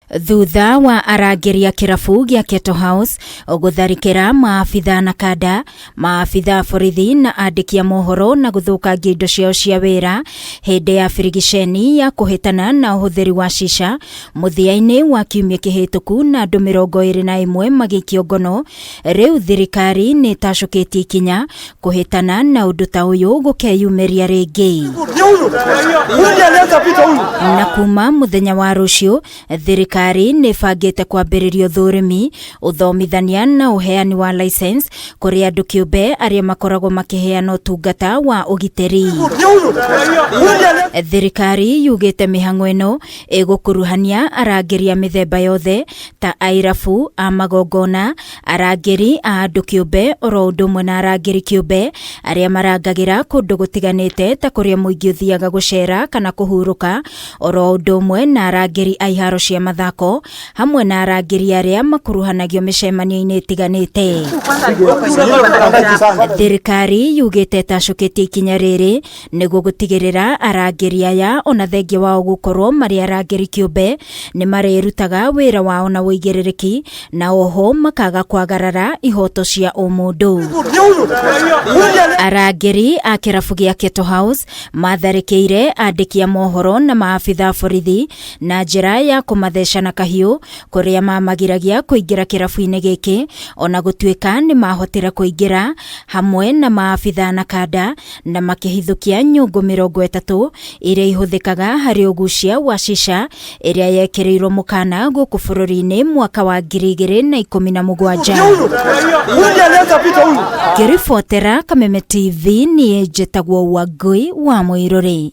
Thutha wa arangĩri a kĩrabu gĩa Keto House gũtharĩkĩra maabitha na kanda, maabitha borithi na andĩki a mohoro na gũthũkangia indo ciao cia wĩra hĩndĩ ya birigiceni ya kũhĩtana na ũhũthĩri wa cica mũthia-inĩ wa kiumia kĩhĩtũku na andũ 21 magĩikio ngono. Rĩu thirikari nĩ ĩtacũkĩtie ikinya kũhĩtana na ũndũ ta ũyũ gũkeyumĩria rĩngĩ. Na kuma mũthenya wa rũciũ thirikari nĩ bangĩte kwambĩrĩria ũthũrimi, ũthomithania na ũheani wa license kũrĩ andũ kĩũmbe arĩa makoragwo makĩheana ũtungata wa ũgitĩri. Thirikari yugĩte mĩhang'o ĩno ĩgũkuruhania arangĩri a mĩthemba yothe ta airabu a magongona, arangĩri a andũ kĩũmbe oro ũndũ ũmwe na arangĩri kĩũmbe arĩa marangagĩra kũndũ gũtiganĩte ta kũrĩa mũingĩ ũthiaga gũcera kana kũhurũka, oro ũndũ ũmwe na arangĩri a iharo cia mathako hamwe na arangĩri arĩa makuruhanagio mĩcemanio-inĩ ĩtiganĩte. Thirikari yugĩte ĩtacũkĩtie ikinya rĩrĩ nĩguo gũtigĩrĩra arangĩri aya ona thengia wao gũkorwo marĩ arangĩri kĩũmbe nĩ marĩrutaga wĩra wao na wĩigĩrĩrĩki, na oho makaga kwagarara ihoto cia ũmũndũ. Arangĩri a kĩrabu gĩa Keto House matharĩkĩire andĩki a mohoro na maabitha borithi na njĩra ya kũmatheca na kahiũ kũrĩa mamagiragia kũingĩra kĩrabu-inĩ gĩkĩ, ona gũtuĩka nĩ mahotire kũingĩra hamwe na maabitha na kanda na makĩhithũkia nyũngũ 30 iria ihũthĩkaga harĩ ũgucia wa cica ĩrĩa yekĩrĩirwo mũkana gũkũ bũrũri-inĩ mwaka wa 2017. Ngĩribotera Kameme TV niĩ njĩtagwo Wangui wa Mũirũrĩ.